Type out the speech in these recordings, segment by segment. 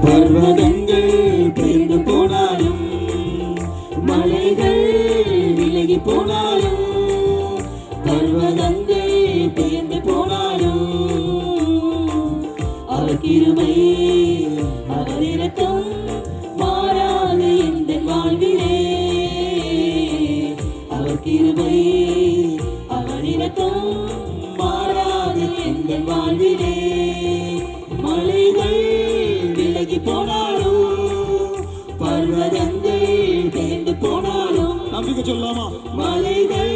பர்வதங்கள் பெயர்ந்து போனாலும் மலைகள் விலகி போனாலும் பர்வதங்கள் பெயர்ந்து போனாலும் அவர் கிருபை அவர் இரக்கம் மாறாது எந்த வாழ்விலே அவர் கிருபை அவர் இரக்கம் மாறாது எந்த வாழ்விலே மலைகள் விலகி போனாலும் பர்வதங்கள் பெயர்ந்து போனாலும் நம்பிக்கை சொல்லாமா மலைகள்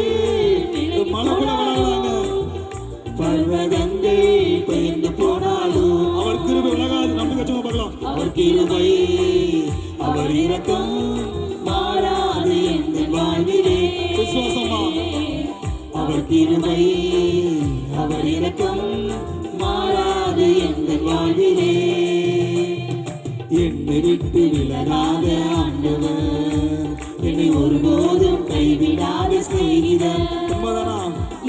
பர்வதங்கள் பெயர்ந்து போனாலும் அவர் கிருபை விலகாது நம்பிக்கை சொல்ல பார்க்கலாம் அவர் கிருபை அவர் இரக்கம் மாறாது எந்த வாழ்விலே விசுவாசமா அவர் கிருபை அவர் இரக்கம் மாறாது எந்த வாழ்விலே என்னை விட்டு விலகாத ஆண்டவர் என்னை ஒருபோதும் கைவிடாத செய்கிறார்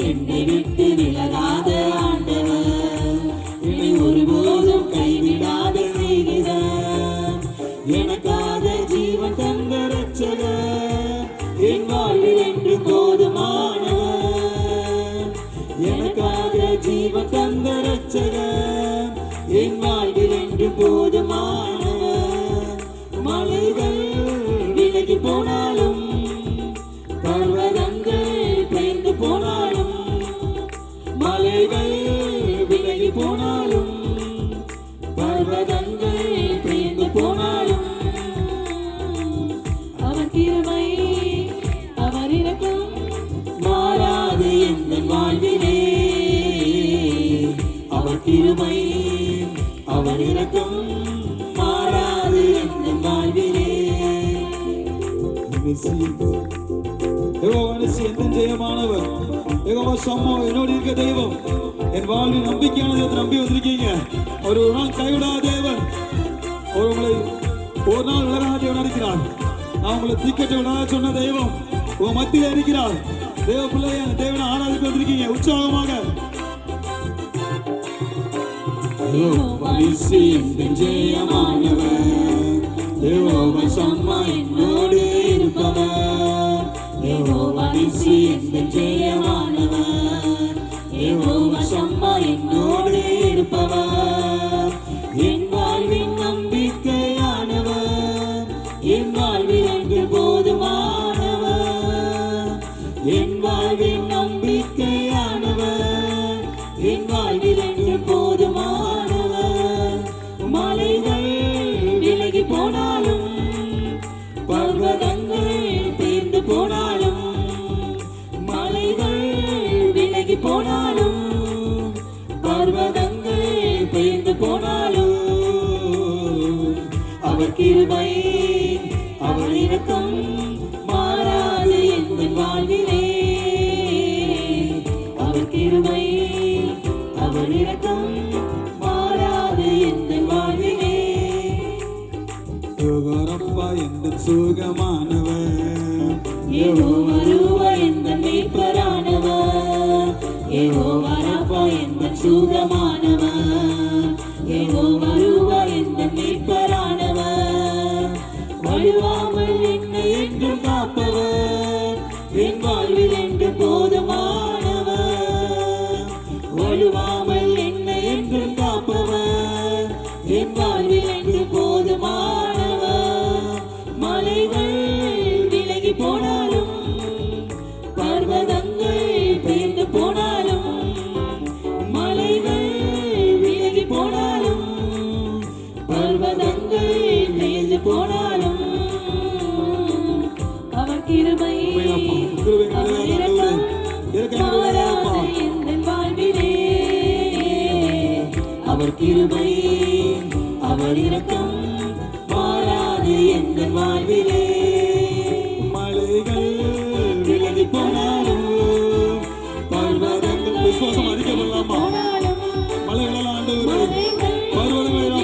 என்னை விட்டு விலகாத ஆண்டவர் என்னை ஒருபோதும் கைவிடாத செய்கிறார் எனக்காக ஜீவன் தந்த ரட்சகர் என் வாழ்வில் என்று போதுமானவர் எனக்காக ஜீவன் தந்த ரட்சகர் என் வாழ்வில் என்று போதுமானவர் மலைகள் விலகி போனாலும் பர்வதங்கள் பெயர்ந்து போனாலும் மலைகள் விலகி போனாலும் பர்வதங்கள் பெயர்ந்து போனாலும் அவர் கிருபை அவர் இரக்கம் மாறாது எந்த வாழ்விலே அவர் கிருபை அவர் இரக்கம் மாறாது எந்த வாழ்விலே ஜெயமானவர் யெகோவா ஷம்மா என்னோடு இருக்க தெய்வம் என் வாழ்வில் நம்பிக்கையான தெய்வத்தை நம்பி வந்திருக்கீங்க அவர் ஒரு நாள் கைவிடாத தேவன் உங்களை ஒரு நாள் விலகாத தேவன் இருக்கிறார் நான் உங்களை தீக்கட்ட விடாத சொன்ன தெய்வம் உங்க மத்தியில் இருக்கிறார் தேவ பிள்ளைய தேவனை ஆராதிக்க வந்திருக்கீங்க உற்சாகமாக ஜெயமானவர் யெகோவா ஷம்மா என்னோடு இருப்பவர் யெகோவா நிசி எந்தன் ஜெயமானவர் யெகோவா ஷம்மா என்னோடு இருப்பவர் என் வாழ்வின் நம்பிக்கையானவர் என் வாழ்வில் என்று போதுமானவர் என் வாழ்வின் நம்பிக்கையானவர் என் வாழ்வில் என்று போதுமானவர் மலைகள் விலகி போனாலும் பர்வதங்கள் பெயர்ந்து போனாலும் மலைகள் விலகி போனாலும் பர்வதங்கள் பெயர்ந்து போனாலும் அவர் கிருபை அவர் இரக்கம் மாறாது எந்த வாழ்விலே அவர் கிருபை அவர் இரக்கம் மாறாது எந்த வாழ்விலே யெகோவா எந்தன் சுகமானவர் யெகோவா ரூவா எந்தன் மீட்பரானவர் யெகோவா ரப்பா எந்தன் சுகமானவர் யெகோவா ரூவா எந்தன் மீட்பரானவர் வழுவாமல் என்னை என்றும் காப்பவர் என் வாழ்வில் என்று போதுமானவர் வழுவாமல் என்னை என்றும் காப்பவர் என் வாழ்வில் என்று போதுமானவர் மலைகள் விலகி போனாலும் பர்வதங்கள் பெயர்ந்து போனாலும் மலைகள் விலகி போனாலும் பர்வதங்கள் பெயர்ந்து போனாலும் அவர் கிருபை அவர் இரக்கம் மாறாது எந்தன் வாழ்விலே அவர் கிருபை அவர் இரக்கம் மாறாது எந்தன் வாழ்விலே மலைகள் விலகி போனாலும் பர்வதங்கள் விசுவாசம் அதிகப்படலாமா மலைகள் ஆண்டவரே பர்வதங்கள்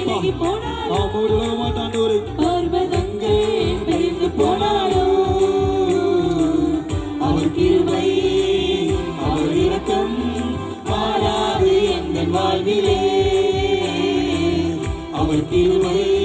விலக மாட்டாண்டவரே பர்வதங்கள் பெயர்ந்து போனாலும் அவர் கிருபை அவர் இரக்கம் மாறாது எந்தன் வாழ்விலே அவர் கிருபை